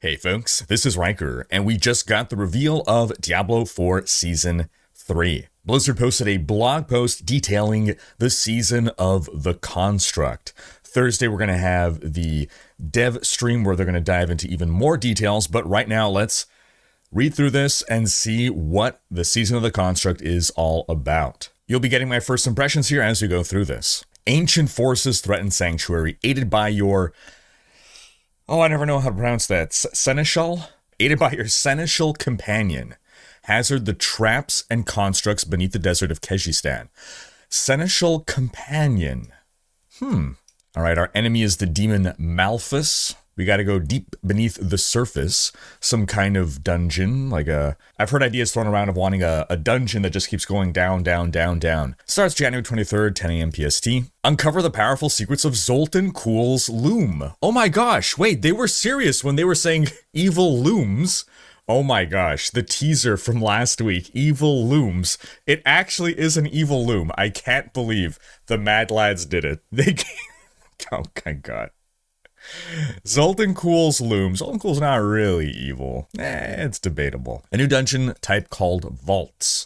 Hey folks, this is Rhykker, and we just got the reveal of Diablo 4 Season 3. Blizzard posted a blog post detailing the Season of the Construct. Thursday, we're going to have the dev stream where they're going to dive into even more details, but right now, let's read through this and see what the Season of the Construct is all about. You'll be getting my first impressions here as we go through this. Ancient forces threaten Sanctuary, aided by your... Oh, I never know how to pronounce that. Seneschal? Aided by your Seneschal companion. Hazard the traps and constructs beneath the desert of Keshistan. Seneschal companion. Alright, our enemy is the demon Malphus. We gotta go deep beneath the surface. Some kind of dungeon, like a... I've heard ideas thrown around of wanting a dungeon that just keeps going down, down, down, down. Starts January 23rd, 10 a.m. PST. Uncover the powerful secrets of Zoltun Kull's loom. Oh my gosh, wait, they were serious when they were saying evil looms. Oh my gosh, the teaser from last week, evil looms. It actually is an evil loom. I can't believe the Mad Lads did it. They... Oh my god. Zoltun Kull's loom. Zoltun Kull's not really evil. It's debatable. A new dungeon type called Vaults.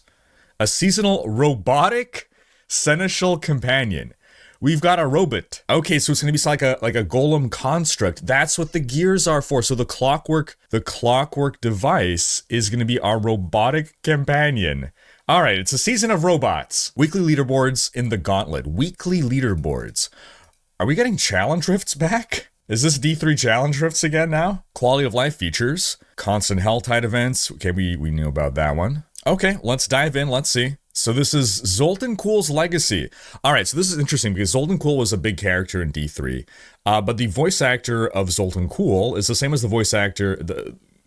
A seasonal robotic seneschal companion. We've got a robot. Okay, so it's gonna be like a golem construct. That's what the gears are for. So the clockwork device is gonna be our robotic companion. All right, it's a season of robots. Weekly leaderboards in the gauntlet. Weekly leaderboards. Are we getting challenge rifts back? Is this D3 challenge rifts again now? Quality of life features. Constant Helltide events. Okay, we knew about that one. Okay, let's dive in. Let's see. So this is Zoltun Kull's legacy. All right, so this is interesting because Zoltun Kull was a big character in D3. But the voice actor of Zoltun Kull is the same as the voice actor...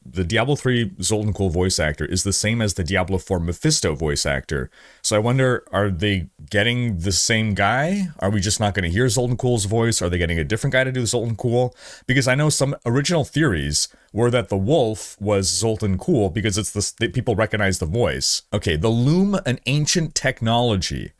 The Diablo 3 Zoltun Kull voice actor is the same as the Diablo 4 Mephisto voice actor. So I wonder, are they getting the same guy? Are we just not going to hear Zoltun Kull's voice? Are they getting a different guy to do Zoltun Kull? Because I know some original theories were that the wolf was Zoltun Kull because it's people recognize the voice. Okay, the Loom, an ancient technology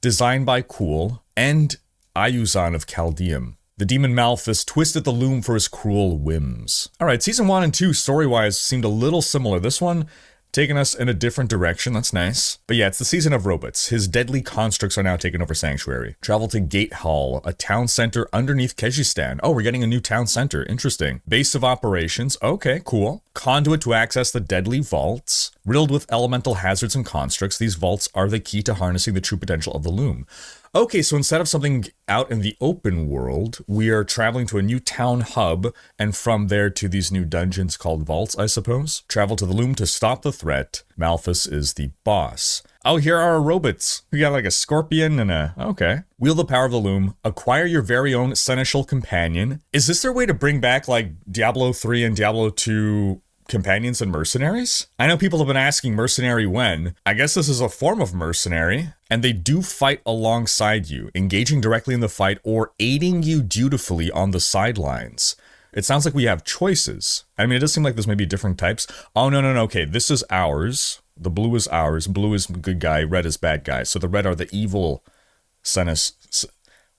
designed by Kull and Ayuzan of Chaldeum. The demon Malphus twisted the loom for his cruel whims. Alright, Season 1 and 2, story-wise, seemed a little similar. This one, taking us in a different direction, that's nice. But yeah, it's the Season of Robots. His deadly constructs are now taking over Sanctuary. Travel to Gate Hall, a town center underneath Keshistan. Oh, we're getting a new town center, interesting. Base of operations, okay, cool. Conduit to access the deadly vaults. Riddled with elemental hazards and constructs, these vaults are the key to harnessing the true potential of the loom. Okay, so instead of something out in the open world, we are traveling to a new town hub, and from there to these new dungeons called vaults, I suppose. Travel to the loom to stop the threat. Malphus is the boss. Oh, here are our robots. We got like a scorpion and a... Okay. Wield the power of the loom. Acquire your very own seneschal companion. Is this their way to bring back like Diablo 3 and Diablo 2... companions and mercenaries? I know people have been asking mercenary when. I guess this is a form of mercenary, and they do fight alongside you, engaging directly in the fight or aiding you dutifully on the sidelines. It sounds like we have choices. I mean, it does seem like there's maybe different types. Oh, no, okay, this is ours. The blue is ours. Blue is good guy, red is bad guy. So the red are the evil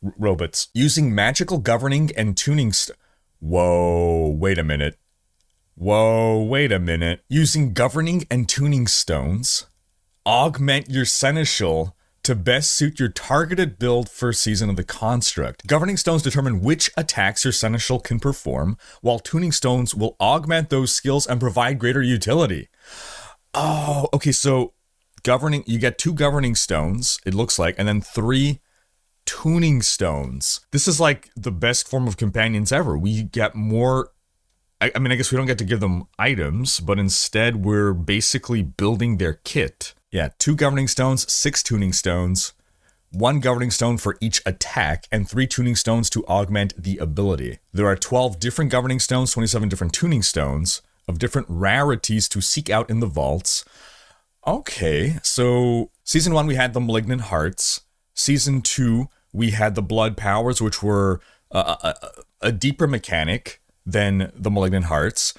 robots. Using magical governing and tuning... Whoa, wait a minute. Using governing and tuning stones, augment your seneschal to best suit your targeted build for Season of the Construct. Governing stones determine which attacks your seneschal can perform, while tuning stones will augment those skills and provide greater utility. Oh, okay, so governing, you get 2 governing stones, it looks like, and then 3 tuning stones. This is like the best form of companions ever. We get more... I mean, I guess we don't get to give them items, but instead we're basically building their kit. Yeah, 2 governing stones, 6 tuning stones, 1 governing stone for each attack, and 3 tuning stones to augment the ability. There are 12 different governing stones, 27 different tuning stones of different rarities to seek out in the vaults. Okay, so Season 1 we had the Malignant Hearts. Season 2 we had the Blood Powers, which were a deeper mechanic than the Malignant Hearts.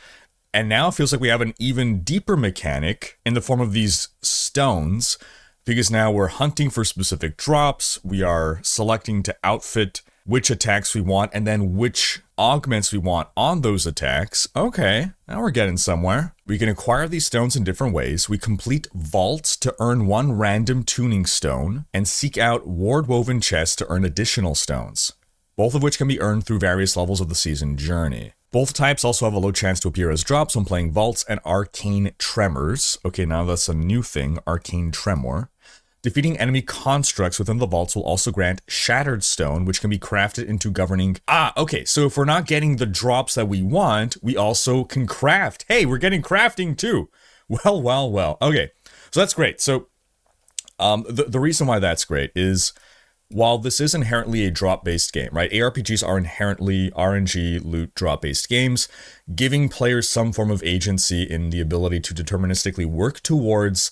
And now it feels like we have an even deeper mechanic in the form of these stones, because now we're hunting for specific drops, we are selecting to outfit which attacks we want, and then which augments we want on those attacks. Okay, now we're getting somewhere. We can acquire these stones in different ways. We complete vaults to earn 1 random tuning stone, and seek out ward-woven chests to earn additional stones, both of which can be earned through various levels of the season journey. Both types also have a low chance to appear as drops when playing Vaults and Arcane Tremors. Okay, now that's a new thing, Arcane Tremor. Defeating enemy constructs within the vaults will also grant Shattered Stone, which can be crafted into governing... Okay, so if we're not getting the drops that we want, we also can craft. Hey, we're getting crafting too. Well. Okay, so that's great. So the reason why that's great is... while this is inherently a drop-based game, right? ARPGs are inherently RNG, loot, drop-based games, giving players some form of agency in the ability to deterministically work towards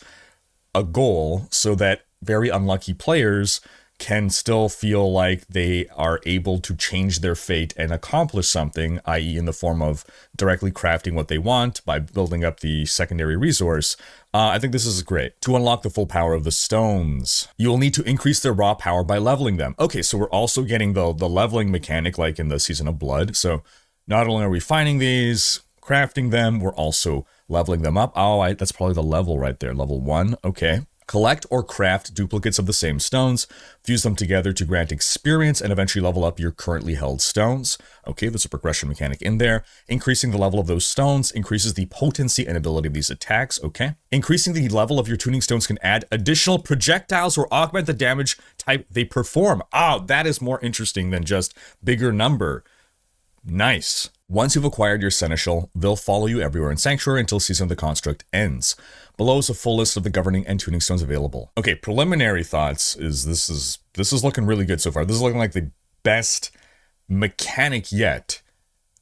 a goal so that very unlucky players can still feel like they are able to change their fate and accomplish something, i.e. in the form of directly crafting what they want by building up the secondary resource. I think this is great. To unlock the full power of the stones, you will need to increase their raw power by leveling them. Okay, so we're also getting the leveling mechanic like in the Season of Blood. So not only are we finding these, crafting them, we're also leveling them up. Oh, that's probably the level right there, level 1. Okay. Collect or craft duplicates of the same stones, fuse them together to grant experience, and eventually level up your currently held stones. Okay, there's a progression mechanic in there. Increasing the level of those stones increases the potency and ability of these attacks. Okay. Increasing the level of your tuning stones can add additional projectiles or augment the damage type they perform. That is more interesting than just bigger number. Nice. Once you've acquired your Seneschal, they'll follow you everywhere in Sanctuary until Season of the Construct ends. Below is a full list of the governing and tuning stones available. Okay, preliminary thoughts is this is looking really good so far. This is looking like the best mechanic yet.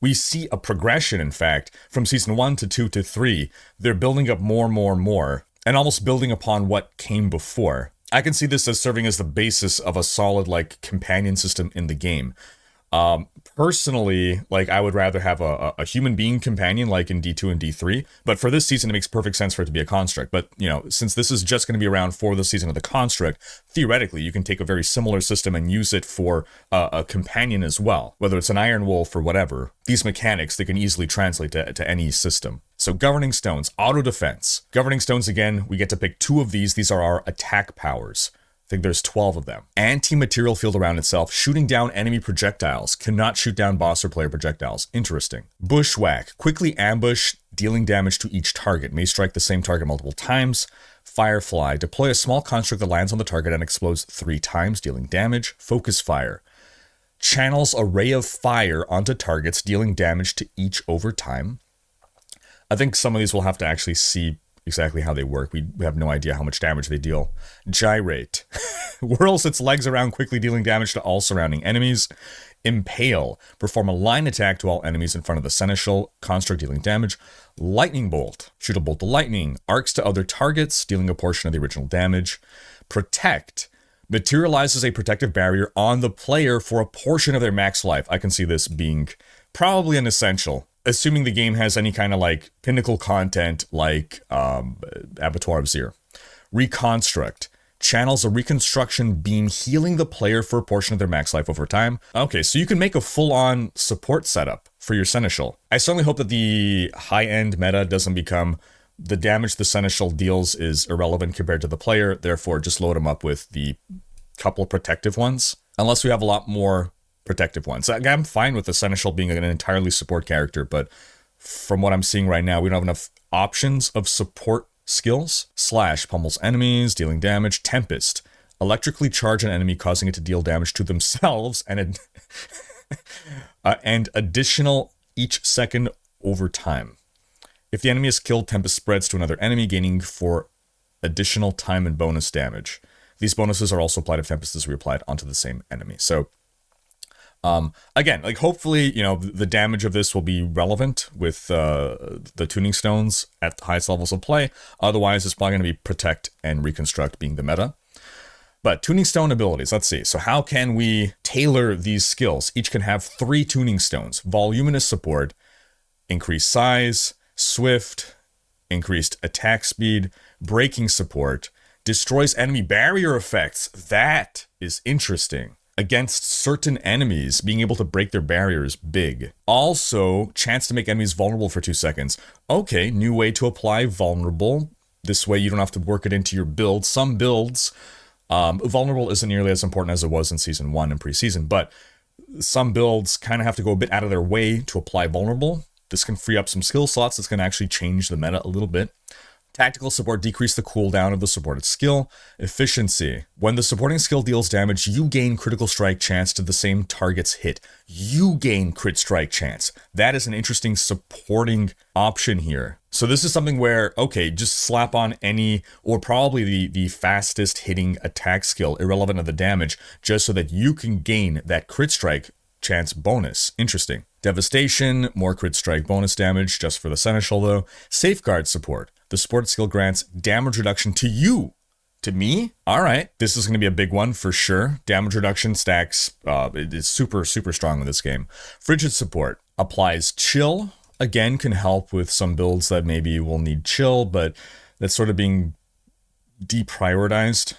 We see a progression, in fact, from Season 1 to 2 to 3. They're building up more, and almost building upon what came before. I can see this as serving as the basis of a solid, companion system in the game. Personally, I would rather have a human being companion like in D2 and D3, but for this season, it makes perfect sense for it to be a construct. But, since this is just going to be around for the Season of the Construct, theoretically, you can take a very similar system and use it for a companion as well. Whether it's an Iron Wolf or whatever, these mechanics, they can easily translate to any system. So Governing Stones, Auto Defense. Governing Stones, again, we get to pick 2 of these. These are our attack powers. I think there's 12 of them. Anti-material field around itself, shooting down enemy projectiles. Cannot shoot down boss or player projectiles. Interesting. Bushwhack, quickly ambush, dealing damage to each target. May strike the same target multiple times. Firefly, deploy a small construct that lands on the target and explodes 3 times, dealing damage. Focus Fire, channels a ray of fire onto targets, dealing damage to each over time. I think some of these we'll have to actually see exactly how they work. We have no idea how much damage they deal. Gyrate, whirls its legs around, quickly dealing damage to all surrounding enemies. Impale, perform a line attack to all enemies in front of the Seneschal construct, dealing damage. Lightning Bolt, shoot a bolt of lightning, arcs to other targets, dealing a portion of the original damage. Protect, materializes a protective barrier on the player for a portion of their max life. I can see this being probably an essential, assuming the game has any kind of pinnacle content like Abattoir of Zir. Reconstruct, channels a reconstruction beam healing the player for a portion of their max life over time. Okay, so you can make a full-on support setup for your Seneschal. I certainly hope that the high-end meta doesn't become the damage the Seneschal deals is irrelevant compared to the player, therefore just load them up with the couple of protective ones. Unless we have a lot more protective ones. I'm fine with the Seneschal being an entirely support character, but from what I'm seeing right now, we don't have enough options of support skills. Slash, pummels enemies, dealing damage. Tempest, electrically charge an enemy, causing it to deal damage to themselves, and and additional each second over time. If the enemy is killed, Tempest spreads to another enemy, gaining for additional time and bonus damage. These bonuses are also applied if Tempest is reapplied onto the same enemy. So again, hopefully, the damage of this will be relevant with the tuning stones at the highest levels of play. Otherwise, it's probably going to be Protect and Reconstruct being the meta. But tuning stone abilities, let's see. So how can we tailor these skills? Each can have 3 tuning stones. Voluminous support, increased size, swift, increased attack speed, breaking support, destroys enemy barrier effects. That is interesting. against certain enemies, being able to break their barriers, big. Also, chance to make enemies vulnerable for 2 seconds. Okay, new way to apply vulnerable. This way you don't have to work it into your build. Some builds, vulnerable isn't nearly as important as it was in Season 1 and preseason, but some builds kind of have to go a bit out of their way to apply vulnerable. This can free up some skill slots. That's going to actually change the meta a little bit. Tactical support, decrease the cooldown of the supported skill. Efficiency. When the supporting skill deals damage, you gain critical strike chance to the same target's hit. You gain crit strike chance. That is an interesting supporting option here. So this is something where, okay, just slap on any, or probably the fastest hitting attack skill, irrelevant of the damage, just so that you can gain that crit strike chance bonus. Interesting. Devastation, more crit strike bonus damage, just for the Seneschal though. Safeguard support. The supported skill grants damage reduction to you. To me? Alright, this is going to be a big one for sure. Damage reduction stacks, it is super, super strong with this game. Frigid support applies chill. Again, can help with some builds that maybe will need chill, but that's sort of being deprioritized.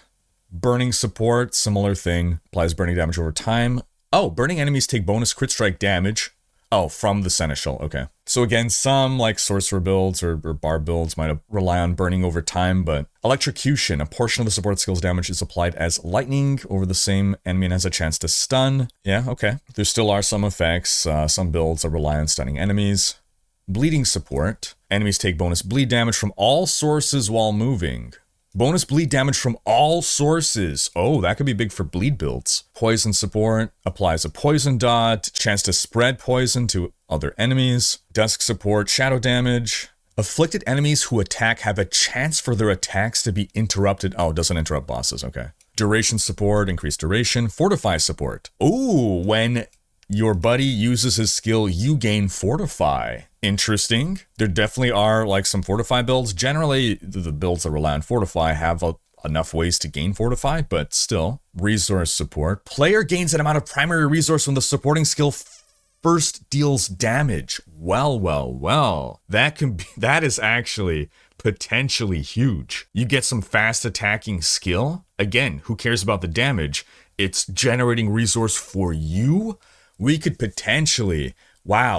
Burning support, similar thing. Applies burning damage over time. Oh, burning enemies take bonus crit strike damage. Oh, from the Seneschal, okay. So again, some like sorcerer builds or bar builds might rely on burning over time, but electrocution, a portion of the support skill's damage is applied as lightning over the same enemy and has a chance to stun. Yeah, okay. There still are some effects, some builds that rely on stunning enemies. Bleeding support, enemies take bonus bleed damage from all sources while moving. Bonus bleed damage from all sources. Oh, that could be big for bleed builds. Poison support applies a poison dot. Chance to spread poison to other enemies. Dusk support, shadow damage. Afflicted enemies who attack have a chance for their attacks to be interrupted. Oh, it doesn't interrupt bosses, okay. Duration support, increased duration. Fortify support. Ooh, when your buddy uses his skill, you gain Fortify. Interesting. There definitely are like some Fortify builds. Generally, the builds that rely on Fortify have enough ways to gain Fortify, but still. Resource support. Player gains an amount of primary resource when the supporting skill first deals damage. Well. That is actually potentially huge. You get some fast attacking skill. Again, who cares about the damage? It's generating resource for you. We could potentially,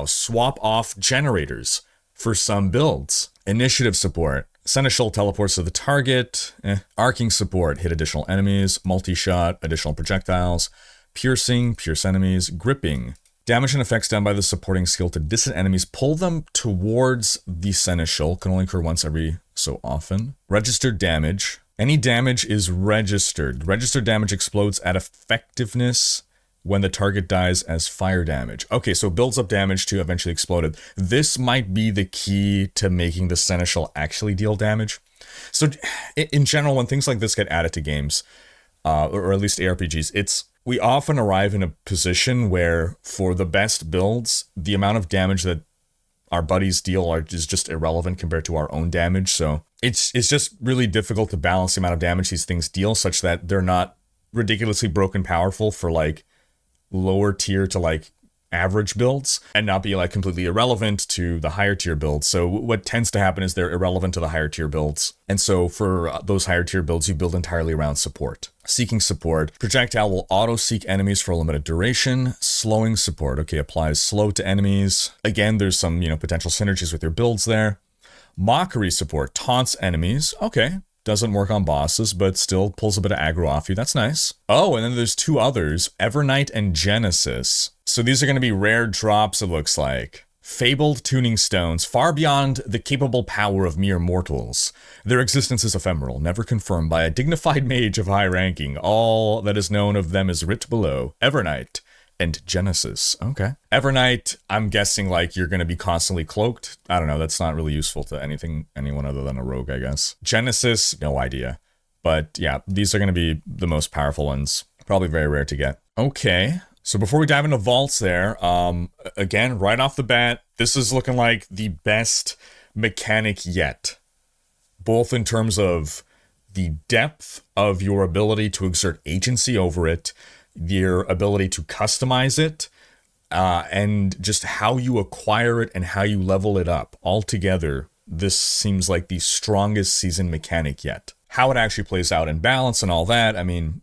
swap off generators for some builds. Initiative support. Seneschal teleports to the target. Arcing support. Hit additional enemies. Multi-shot. Additional projectiles. Piercing. Pierce enemies. Gripping. Damage and effects done by the supporting skill to distant enemies. Pull them towards the Seneschal. Can only occur once every so often. Registered damage. Any damage is registered. Registered damage explodes at effectiveness when the target dies as fire damage. Okay, so builds up damage to eventually exploded. This might be the key to making the Seneschal actually deal damage. So in general, when things like this get added to games, or at least ARPGs, we often arrive in a position where for the best builds, the amount of damage that our buddies deal is just irrelevant compared to our own damage. So it's just really difficult to balance the amount of damage these things deal such that they're not ridiculously broken powerful for like lower tier to like average builds and not be like completely irrelevant to the higher tier builds. So what tends to happen is they're irrelevant to the higher tier builds. And so for those higher tier builds, you build entirely around support. Seeking support. Projectile will auto seek enemies for a limited duration. Slowing support. Okay, applies slow to enemies. Again, there's some, potential synergies with your builds there. Mockery support. Taunts enemies. Okay. Doesn't work on bosses, but still pulls a bit of aggro off you. That's nice. Oh, and then there's two others, Evernight and Genesis. So these are going to be rare drops, it looks like. Fabled tuning stones, far beyond the capable power of mere mortals. Their existence is ephemeral, never confirmed by a dignified mage of high ranking. All that is known of them is writ below. Evernight and Genesis. Okay. Evernight, I'm guessing like you're going to be constantly cloaked. I don't know. That's not really useful to anyone other than a rogue, I guess. Genesis, no idea. But yeah, these are going to be the most powerful ones. Probably very rare to get. Okay. So before we dive into vaults there, again, right off the bat, this is looking like the best mechanic yet. Both in terms of the depth of your ability to exert agency over it, your ability to customize it, and just how you acquire it and how you level it up. Altogether, this seems like the strongest season mechanic yet. How it actually plays out in balance and all that, I mean,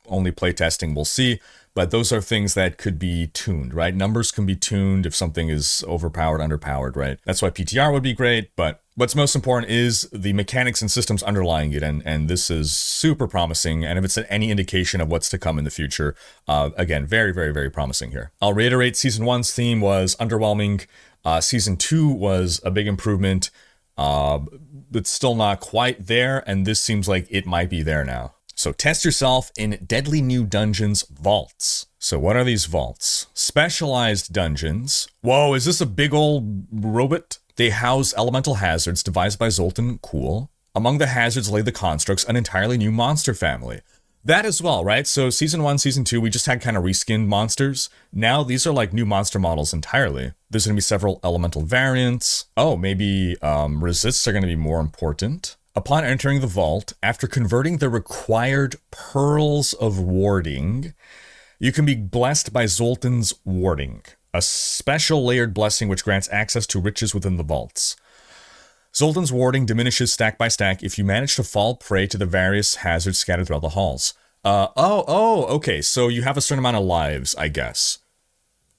only playtesting, we'll see. But those are things that could be tuned, right? Numbers can be tuned if something is overpowered, underpowered, right? That's why PTR would be great, but what's most important is the mechanics and systems underlying it, and this is super promising, and if it's any indication of what's to come in the future, again, very, very, very promising here. I'll reiterate, Season 1's theme was underwhelming. Season 2 was a big improvement, but still not quite there, and this seems like it might be there now. So test yourself in Deadly New Dungeons Vaults. So what are these vaults? Specialized dungeons. Whoa, is this a big old robot? They house elemental hazards devised by Zoltan. Cool. Among the hazards lay the constructs, an entirely new monster family. That as well, right? So Season 1, Season 2, we just had kind of reskinned monsters. Now these are like new monster models entirely. There's going to be several elemental variants. Oh, maybe resists are going to be more important. Upon entering the vault, after converting the required pearls of warding, you can be blessed by Zoltan's warding, a special layered blessing which grants access to riches within the vaults. Zoltan's warding diminishes stack by stack if you manage to fall prey to the various hazards scattered throughout the halls. Okay, so you have a certain amount of lives, I guess.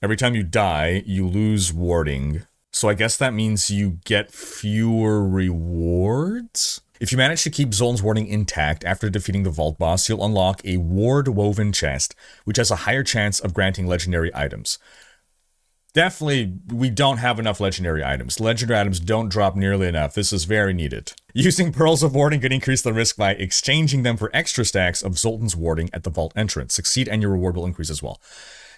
Every time you die, you lose warding. So I guess that means you get fewer rewards? If you manage to keep Zoltan's warding intact after defeating the vault boss, you'll unlock a ward-woven chest, which has a higher chance of granting legendary items. Definitely, we don't have enough legendary items. Legendary items don't drop nearly enough. This is very needed. Using Pearls of Warding can increase the risk by exchanging them for extra stacks of Zoltan's warding at the vault entrance. Succeed and your reward will increase as well.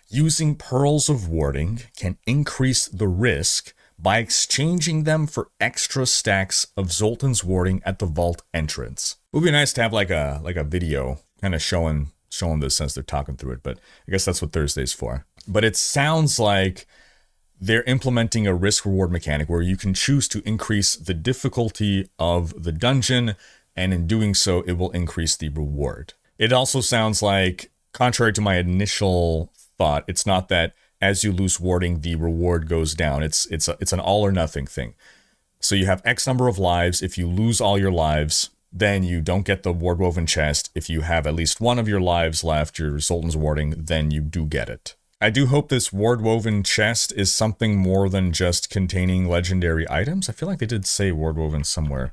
Using Pearls of Warding can increase the risk by exchanging them for extra stacks of Zoltan's warding at the vault entrance. It would be nice to have like a video kind of showing this as they're talking through it, but I guess that's what Thursday's for. But it sounds like they're implementing a risk-reward mechanic where you can choose to increase the difficulty of the dungeon, and in doing so, it will increase the reward. It also sounds like, contrary to my initial thought, it's not that as you lose warding, the reward goes down. It's an all or nothing thing. So you have X number of lives. If you lose all your lives, then you don't get the ward-woven chest. If you have at least one of your lives left, your Zoltan's warding, then you do get it. I do hope this ward-woven chest is something more than just containing legendary items. I feel like they did say ward-woven somewhere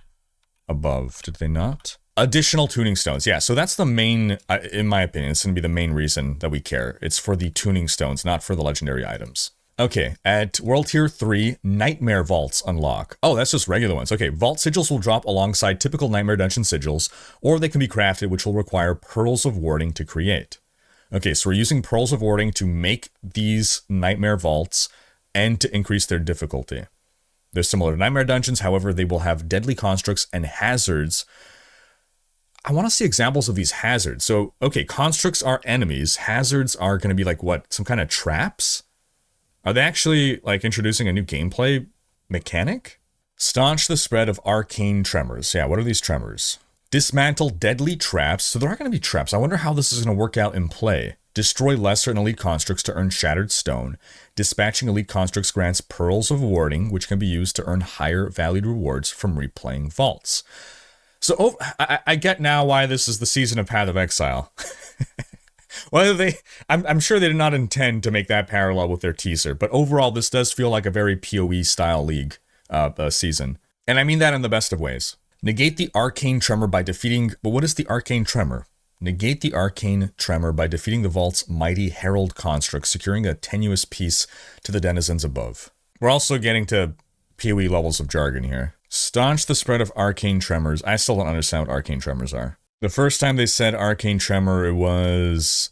above. Did they not? Additional tuning stones. Yeah, so that's the main, in my opinion, it's going to be the main reason that we care. It's for the tuning stones, not for the legendary items. Okay, at World Tier 3, Nightmare Vaults unlock. Oh, that's just regular ones. Okay, Vault Sigils will drop alongside typical Nightmare Dungeon Sigils, or they can be crafted, which will require Pearls of Warding to create. Okay, so we're using Pearls of Warding to make these Nightmare Vaults and to increase their difficulty. They're similar to Nightmare Dungeons, however, they will have deadly constructs and hazards. I want to see examples of these hazards. So, okay, constructs are enemies. Hazards are going to be like what? Some kind of traps? Are they actually like introducing a new gameplay mechanic? Staunch the spread of arcane tremors. Yeah, what are these tremors? Dismantle deadly traps. So there are going to be traps. I wonder how this is going to work out in play. Destroy lesser and elite constructs to earn shattered stone. Dispatching elite constructs grants pearls of warding, which can be used to earn higher valued rewards from replaying vaults. So I get now why this is the season of Path of Exile. I'm sure they did not intend to make that parallel with their teaser, but overall this does feel like a very PoE style league season. And I mean that in the best of ways. Negate the arcane tremor by defeating, but what is the arcane tremor? Negate the arcane tremor by defeating the vault's mighty herald construct, securing a tenuous piece to the denizens above. We're also getting to PoE levels of jargon here. Staunch the spread of arcane tremors. I still don't understand what arcane tremors are. The first time they said arcane tremor, it was...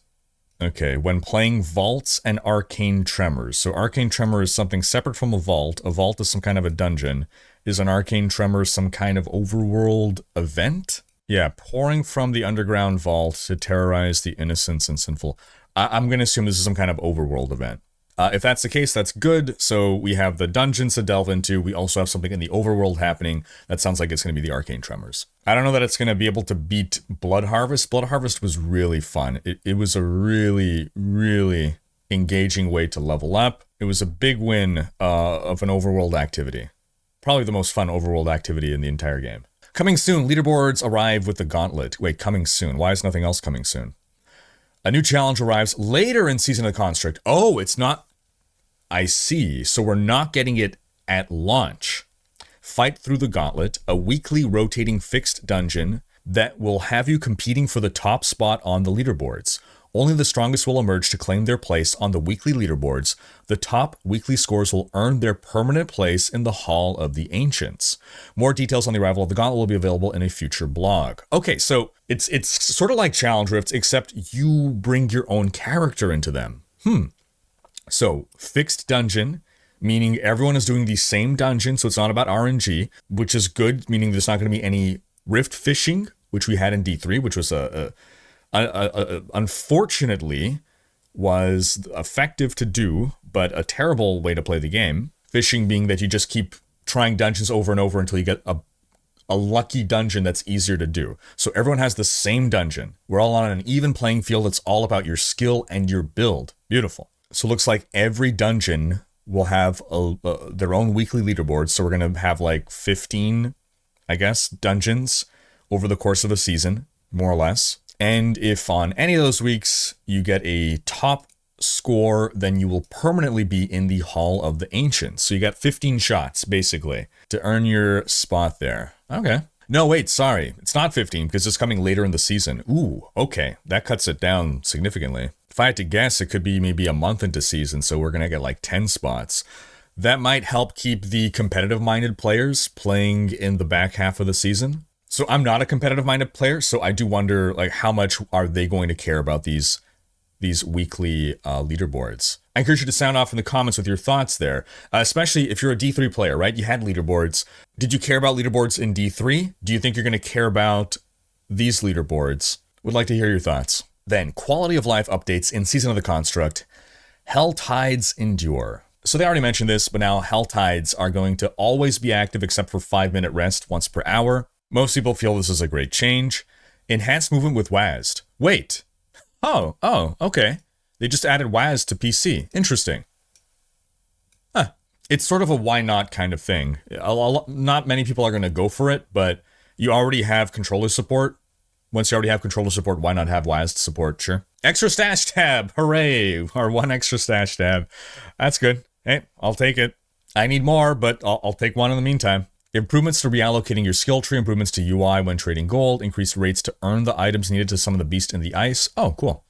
Okay, when playing vaults and arcane tremors. So arcane tremor is something separate from a vault. A vault is some kind of a dungeon. Is an arcane tremor some kind of overworld event? Yeah, pouring from the underground vault to terrorize the innocents and sinful. I'm going to assume this is some kind of overworld event. If that's the case, that's good. So we have the dungeons to delve into. We also have something in the overworld happening. That sounds like it's going to be the arcane tremors. I don't know that it's going to be able to beat Blood Harvest. Blood Harvest was really fun. It was a really, really engaging way to level up. It was a big win of an overworld activity. Probably the most fun overworld activity in the entire game. Coming soon, leaderboards arrive with the gauntlet. Wait, coming soon. Why is nothing else coming soon? A new challenge arrives later in Season of the Construct. Oh, it's not... I see. So we're not getting it at launch. Fight through the gauntlet, a weekly rotating fixed dungeon that will have you competing for the top spot on the leaderboards. Only the strongest will emerge to claim their place on the weekly leaderboards. The top weekly scores will earn their permanent place in the Hall of the Ancients. More details on the arrival of the gauntlet will be available in a future blog. Okay, so it's sort of like Challenge Rifts, except you bring your own character into them. So, fixed dungeon, meaning everyone is doing the same dungeon, so it's not about RNG, which is good, meaning there's not going to be any rift fishing, which we had in D3, which was unfortunately was effective to do, but a terrible way to play the game. Fishing being that you just keep trying dungeons over and over until you get a lucky dungeon that's easier to do. So everyone has the same dungeon. We're all on an even playing field. It's all about your skill and your build. Beautiful. So it looks like every dungeon will have their own weekly leaderboard. So we're going to have like 15, I guess, dungeons over the course of a season, more or less. And if on any of those weeks you get a top score, then you will permanently be in the Hall of the Ancients. So you got 15 shots, basically, to earn your spot there. Okay. No, wait, sorry. It's not 15 because it's coming later in the season. Ooh, okay. That cuts it down significantly. If I had to guess, it could be maybe a month into season, so we're going to get like 10 spots. That might help keep the competitive-minded players playing in the back half of the season. So I'm not a competitive-minded player, so I do wonder, like, how much are they going to care about these weekly leaderboards? I encourage you to sound off in the comments with your thoughts there, especially if you're a D3 player, right? You had leaderboards. Did you care about leaderboards in D3? Do you think you're going to care about these leaderboards? Would like to hear your thoughts. Then, quality of life updates in Season of the Construct. Hell Tides Endure. So they already mentioned this, but now Hell Tides are going to always be active except for 5-minute rest once per hour. Most people feel this is a great change. Enhanced movement with WASD. Wait. Oh, okay. They just added WASD to PC. Interesting. Huh. It's sort of a why not kind of thing. Not many people are going to go for it, but you already have controller support. Once you already have controller support, why not have WASD support? Sure. Extra stash tab. Hooray. Or one extra stash tab. That's good. Hey, I'll take it. I need more, but I'll take one in the meantime. Improvements to reallocating your skill tree, improvements to UI when trading gold, increased rates to earn the items needed to summon the beast in the ice. Oh, cool.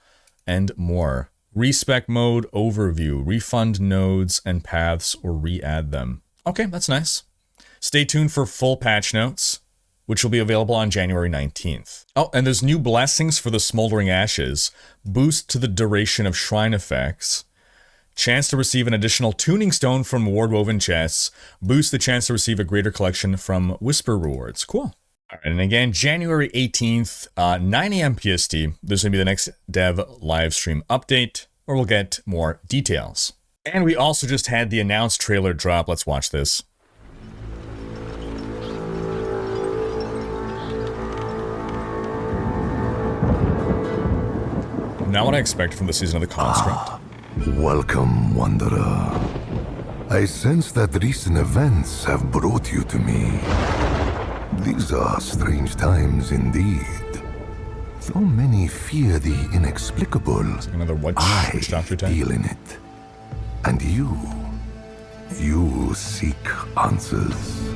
And more. Respec mode overview. Refund nodes and paths or re-add them. Okay, that's nice. Stay tuned for full patch notes, which will be available on January 19th. Oh, and there's new blessings for the Smoldering Ashes. Boost to the duration of shrine effects. Chance to receive an additional tuning stone from ward-woven chests. Boost the chance to receive a greater collection from Whisper rewards. Cool. All right, and again, January 18th, 9 a.m. PST, there's going to be the next dev live stream update, where we'll get more details. And we also just had the announced trailer drop. Let's watch this. Not what I expect from the Season of the Construct. Welcome, Wanderer. I sense that recent events have brought you to me. These are strange times indeed. So many fear the inexplicable. Another witch doctor type. Deal in it. And you seek answers.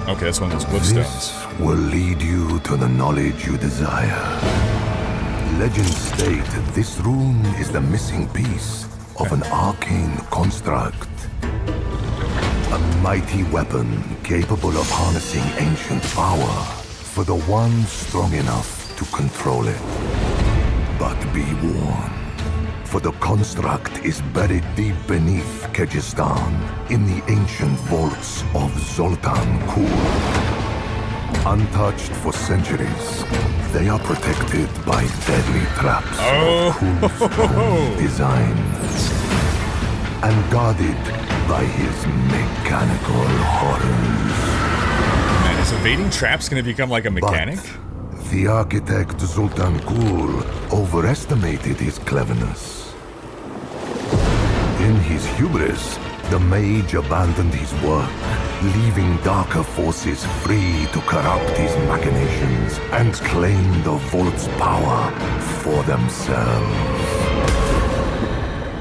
Okay, that's one of those glyph This stones. will lead you to the knowledge you desire. Legends state this rune is the missing piece of an arcane construct. A mighty weapon capable of harnessing ancient power for the one strong enough to control it. But be warned, for the construct is buried deep beneath Kyrgyzstan in the ancient vaults of Zoltan Kul. Untouched for centuries, they are protected by deadly traps of Kul's own design, and guarded by his mechanical horrors. Man, is evading traps going to become like a mechanic? But the architect Zoltan Kul overestimated his cleverness. In his hubris, the mage abandoned his work leaving darker forces free to corrupt his machinations and claim the Vault's power for themselves.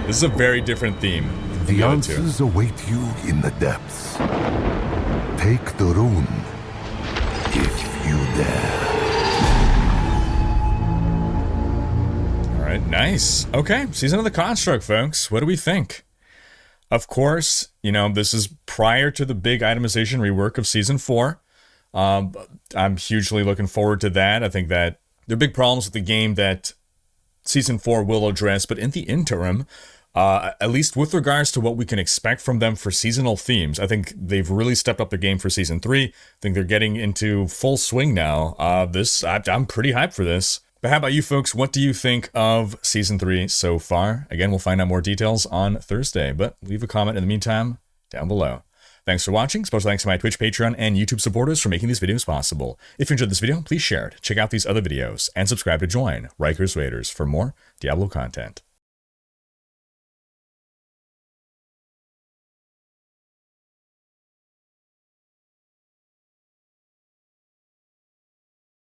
This is a very different theme. The answers await you in the depths. Take the rune, if you dare. All right, nice. Okay, Season of the Construct, folks. What do we think? Of course, you know, this is prior to the big itemization rework of Season 4. I'm hugely looking forward to that. I think that there are big problems with the game that Season 4 will address, but in the interim, at least with regards to what we can expect from them for seasonal themes, I think they've really stepped up the game for Season 3. I think they're getting into full swing now. I'm pretty hyped for this. But how about you folks? What do you think of Season 3 so far? Again, we'll find out more details on Thursday, but leave a comment in the meantime down below. Thanks for watching. Special thanks to my Twitch, Patreon, and YouTube supporters for making these videos possible. If you enjoyed this video, please share it, check out these other videos, and subscribe to join Rhykker's Raiders for more Diablo content.